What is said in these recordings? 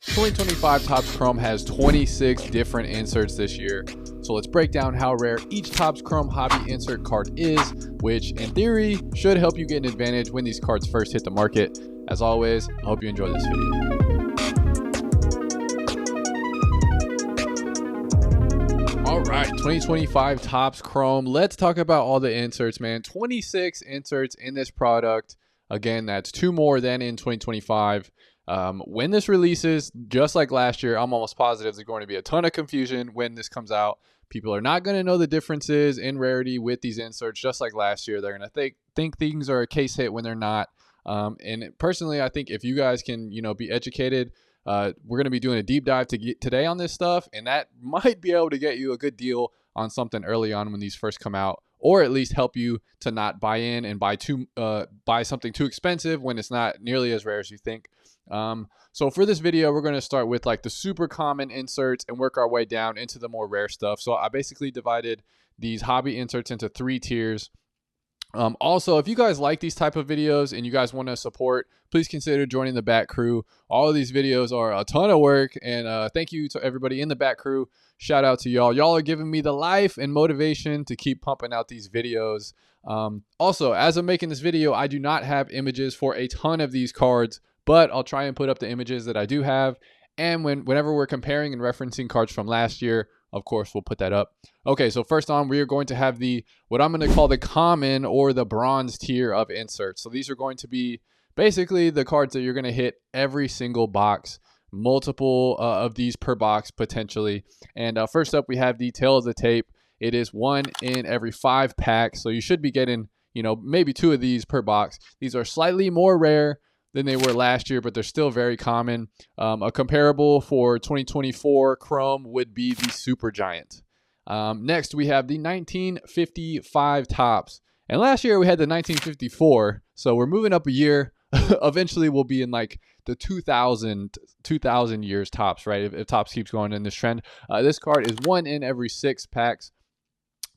2025 Topps Chrome has 26 different inserts this year. So let's break down how rare each Topps Chrome hobby insert card is, which in theory should help you get an advantage when these cards first hit the market. As always, I hope you enjoy this video. All right, 2025 Topps Chrome. Let's talk about all the inserts, man. 26 inserts in this product. Again, that's 2 more than in 2025. When this releases, just like last year, I'm almost positive there's going to be a ton of confusion when this comes out. People are not going to know the differences in rarity with these inserts, just like last year. They're going to think things are a case hit when they're not. And personally, I think if you guys can, be educated, we're going to be doing a deep dive today on this stuff, and that might be able to get you a good deal on something early on when these first come out, or at least help you to not buy in and buy something too expensive when it's not nearly as rare as you think. So for this video, we're going to start with like the super common inserts and work our way down into the more rare stuff. So I basically divided these hobby inserts into 3 tiers. Also, if you guys like these type of videos and you guys want to support, please consider joining the B.A.T crew. All of these videos are a ton of work, and thank you to everybody in the B.A.T crew. Shout out to y'all. Y'all are giving me the life and motivation to keep pumping out these videos. Also, as I'm making this video, I do not have images for a ton of these cards, but I'll try and put up the images that I do have. And whenever we're comparing and referencing cards from last year, of course, we'll put that up. Okay, so first on, we are going to have what I'm going to call the common or the bronze tier of inserts. So these are going to be basically the cards that you're going to hit every single box, multiple of these per box potentially. And first up, we have the tail of the tape. It is 1 in every 5 packs. So you should be getting, maybe 2 of these per box. These are slightly more rare than they were last year, but they're still very common. A comparable for 2024 Chrome would be the Supergiant. Next, we have the 1955 Topps. And last year we had the 1954, so we're moving up a year. Eventually we'll be in like the 2000 years Topps, right? If Topps keeps going in this trend. This card is 1 in every 6 packs.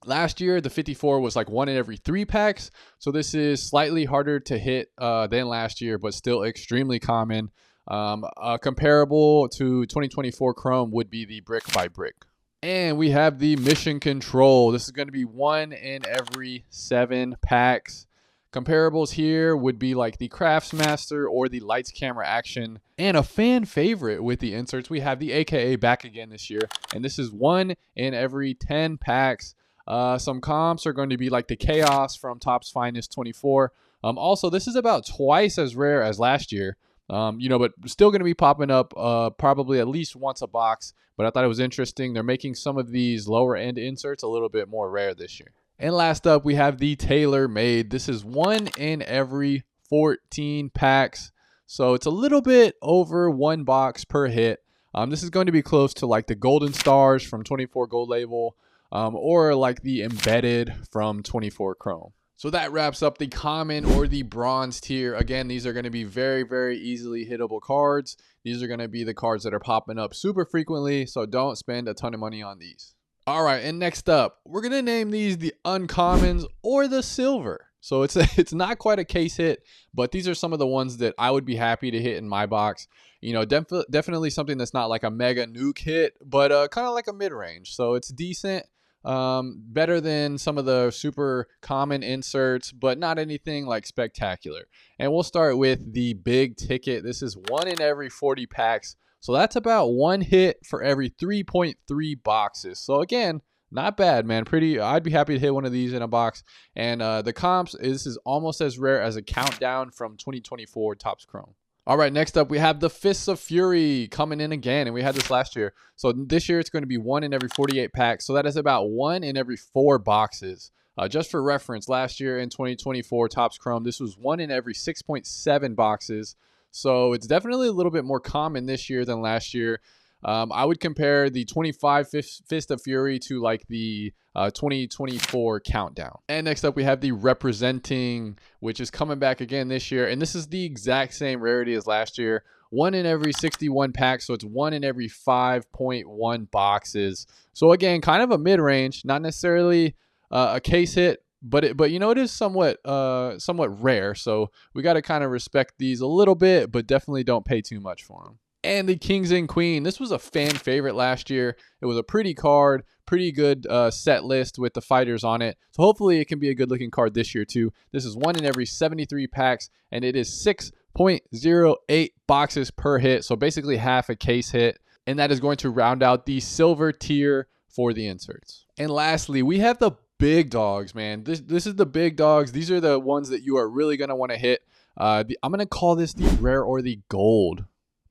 Last year, the 54 was like 1 in every 3 packs. So this is slightly harder to hit than last year, but still extremely common. Comparable to 2024 Chrome would be the brick by brick. And we have the Mission Control. This is going to be 1 in every 7 packs. Comparables here would be like the Craftsmaster or the Lights Camera Action. And a fan favorite with the inserts, we have the AKA back again this year. And this is 1 in every 10 packs. Some comps are going to be like the Chaos from Topps Finest 24. Also, this is about twice as rare as last year, but still going to be popping up probably at least once a box. But I thought it was interesting. They're making some of these lower end inserts a little bit more rare this year. And last up, we have the Tailor Made. This is 1 in every 14 packs. So it's a little bit over 1 box per hit. This is going to be close to like the Golden Stars from 24 Gold Label. Or like the Embedded from 24 Chrome. So that wraps up the common or the bronze tier. Again, these are going to be very, very easily hittable cards. These are going to be the cards that are popping up super frequently, so don't spend a ton of money on these. All right, and next up, we're going to name these the uncommons or the silver. So it's not quite a case hit, but these are some of the ones that I would be happy to hit in my box. Definitely something that's not like a mega nuke hit, but kind of like a mid-range. So it's decent. Better than some of the super common inserts, but not anything like spectacular. And we'll start with the big ticket. This is 1 in every 40 packs. So that's about 1 hit for every 3.3 boxes. So again, not bad, man. I'd be happy to hit one of these in a box. And the comps, this is almost as rare as a Countdown from 2024 Topps Chrome. All right, next up, we have the Fists of Fury coming in again, and we had this last year. So this year, it's going to be 1 in every 48 packs. So that is about 1 in every 4 boxes. Just for reference, last year in 2024 Topps Chrome, this was 1 in every 6.7 boxes. So it's definitely a little bit more common this year than last year. I would compare the 25 Fist of Fury to like the 2024 Countdown. And next up, we have the Representing, which is coming back again this year. And this is the exact same rarity as last year. 1 in every 61 packs, so it's 1 in every 5.1 boxes. So again, kind of a mid-range, not necessarily a case hit, but it is somewhat rare. So we got to kind of respect these a little bit, but definitely don't pay too much for them. And the Kings and Queen. This was a fan favorite last year. It was a pretty card, pretty good set list with the fighters on it. So hopefully it can be a good looking card this year too. This is 1 in every 73 packs, and it is 6.08 boxes per hit. So basically half a case hit. And that is going to round out the silver tier for the inserts. And lastly, we have the big dogs, man. This is the big dogs. These are the ones that you are really going to want to hit. I'm going to call this the rare or the gold.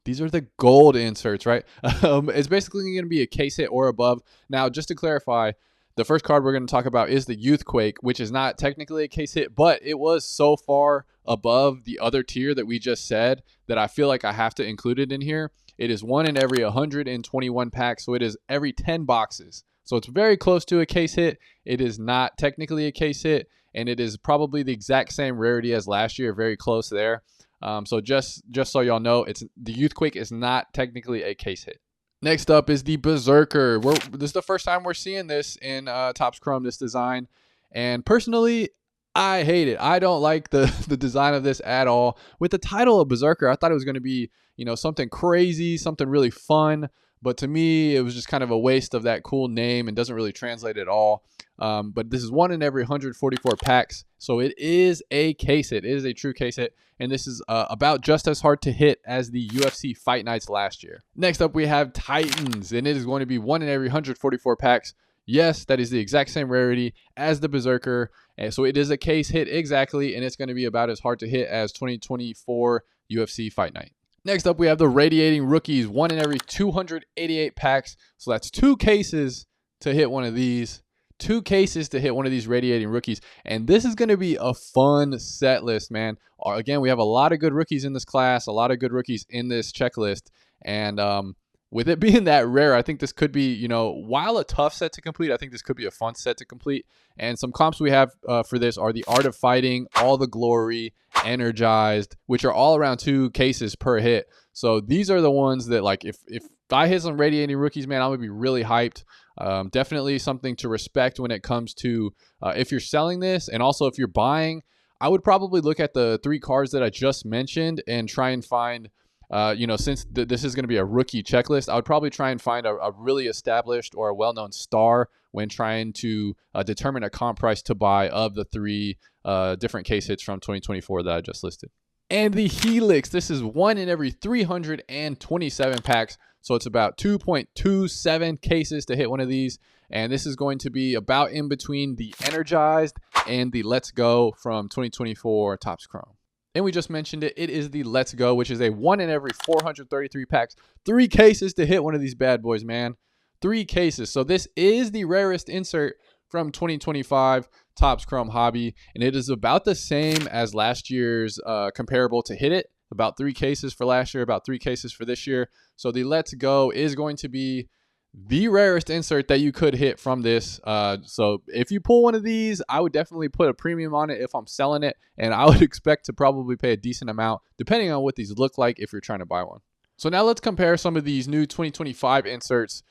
These are the gold inserts, right? It's basically going to be a case hit or above. Now, just to clarify, the first card we're going to talk about is the Youthquake, which is not technically a case hit, but it was so far above the other tier that we just said that I feel like I have to include it in here. It is 1 in every 121 packs, so it is every 10 boxes. So it's very close to a case hit. It is not technically a case hit, and it is probably the exact same rarity as last year, very close there. So just so y'all know, the Youthquake is not technically a case hit. Next up is the Berserker. This is the first time we're seeing this in Topps Chrome, this design. And personally, I hate it. I don't like the design of this at all. With the title of Berserker, I thought it was going to be, something crazy, something really fun. But to me, it was just kind of a waste of that cool name and doesn't really translate at all. But this is 1 in every 144 packs. So it is a case hit. It is a true case hit. And this is about just as hard to hit as the UFC Fight Nights last year. Next up, we have Titans. And it is going to be 1 in every 144 packs. Yes, that is the exact same rarity as the Berserker. And so it is a case hit exactly. And it's going to be about as hard to hit as 2024 UFC Fight Night. Next up, we have the Radiating Rookies, 1 in every 288 packs. So that's 2 cases to hit one of these. 2 cases to hit one of these Radiating Rookies. And this is going to be a fun set list, man. Again, we have a lot of good rookies in this class, a lot of good rookies in this checklist. And with it being that rare, I think this could be, while a tough set to complete, I think this could be a fun set to complete. And some comps we have for this are the Art of Fighting, All the Glory, Energized, which are all around 2 cases per hit. So these are the ones that, like, if I hit some Radiating Rookies, man, I'm going to be really hyped. Definitely something to respect when it comes to if you're selling this, and also if you're buying. I would probably look at the 3 cards that I just mentioned and try and find, since this is going to be a rookie checklist, I would probably try and find a really established or a well-known star when trying to determine a comp price to buy of the 3 different case hits from 2024 that I just listed. And the Helix, this is 1 in every 327 packs. So it's about 2.27 cases to hit one of these. And this is going to be about in between the Energized and the Let's Go from 2024 Topps Chrome. And we just mentioned it. It is the Let's Go, which is a 1 in every 433 packs. 3 cases to hit one of these bad boys, man. 3 cases. So this is the rarest insert from 2025 Topps Chrome Hobby. And it is about the same as last year's comparable to hit it. About 3 cases for last year, about 3 cases for this year. So the Let's Go is going to be the rarest insert that you could hit from this. So if you pull one of these, I would definitely put a premium on it if I'm selling it. And I would expect to probably pay a decent amount, depending on what these look like if you're trying to buy one. So now let's compare some of these new 2025 inserts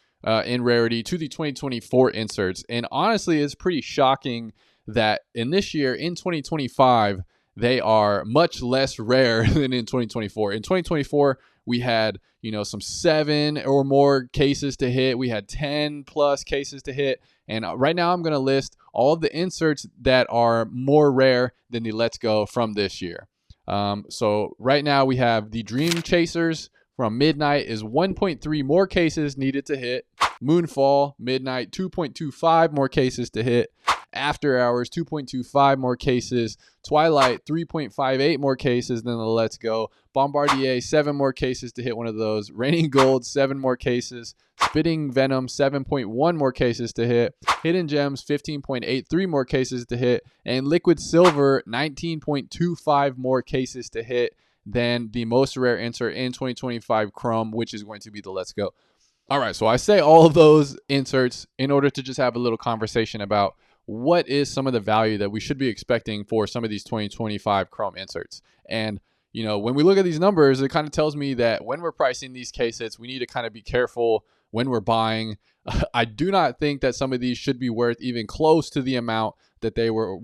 in rarity to the 2024 inserts. And honestly, it's pretty shocking that in this year, in 2025, they are much less rare than in 2024. In 2024, we had, some 7 or more cases to hit. We had 10 plus cases to hit. And right now I'm going to list all of the inserts that are more rare than the Let's Go from this year. So right now we have the Dream Chasers from Midnight is 1.3 more cases needed to hit. Moonfall, Midnight, 2.25 more cases to hit. After Hours, 2.25 more cases. Twilight, 3.58 more cases than the Let's Go. Bombardier, 7 more cases to hit one of those. Raining Gold, 7 more cases. Spitting Venom, 7.1 more cases to hit. Hidden Gems, 15.83 more cases to hit. And Liquid Silver, 19.25 more cases to hit than the most rare insert in 2025 Chrome, which is going to be the Let's Go. All right, so I say all of those inserts in order to just have a little conversation about what is some of the value that we should be expecting for some of these 2025 Chrome inserts. And, when we look at these numbers, it kind of tells me that when we're pricing these case hits, we need to kind of be careful when we're buying. I do not think that some of these should be worth even close to the amount that they were,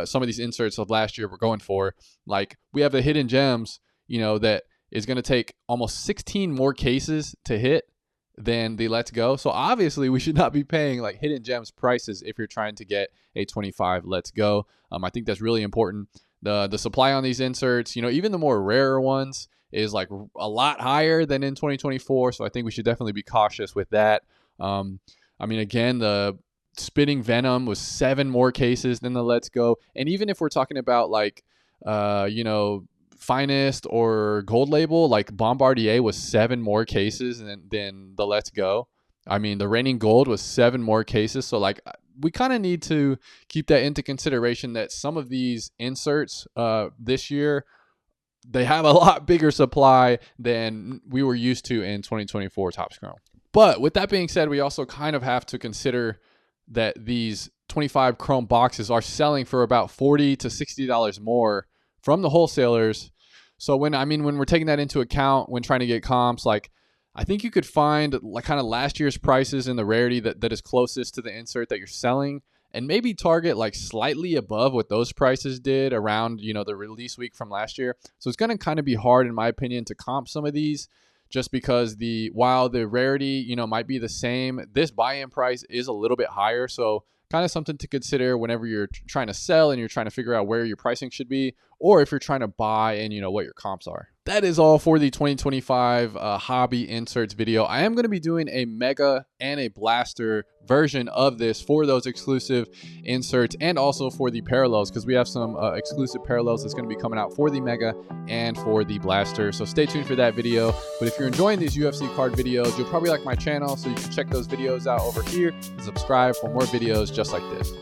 some of these inserts of last year were going for. Like, we have the Hidden Gems, that is going to take almost 16 more cases to hit than the Let's Go. So obviously we should not be paying like hidden gems prices if you're trying to get a 25 Let's Go. I think that's really important. The supply on these inserts, even the more rarer ones, is like a lot higher than in 2024. So I think we should definitely be cautious with that. Again, the Spitting Venom was 7 more cases than the Let's Go. And even if we're talking about like, Finest or Gold Label, like Bombardier was 7 more cases than the Let's Go. The Reigning Gold was 7 more cases. So like we kind of need to keep that into consideration that some of these inserts this year, they have a lot bigger supply than we were used to in 2024 Topps Chrome. But with that being said, we also kind of have to consider that these 25 Chrome boxes are selling for about $40 to $60 more from the wholesalers. So when we're taking that into account when trying to get comps, like I think you could find like kind of last year's prices in the rarity that is closest to the insert that you're selling, and maybe target like slightly above what those prices did around, the release week from last year. So it's going to kind of be hard, in my opinion, to comp some of these, just because while the rarity, might be the same, this buy-in price is a little bit higher. So kind of something to consider whenever you're trying to sell and you're trying to figure out where your pricing should be, or if you're trying to buy and what your comps are. That is all for the 2025 hobby inserts video. I am going to be doing a Mega and a Blaster version of this for those exclusive inserts, and also for the parallels, because we have some exclusive parallels that's going to be coming out for the Mega and for the Blaster. So stay tuned for that video. But if you're enjoying these UFC card videos, you'll probably like my channel, so you can check those videos out over here and subscribe for more videos just like this.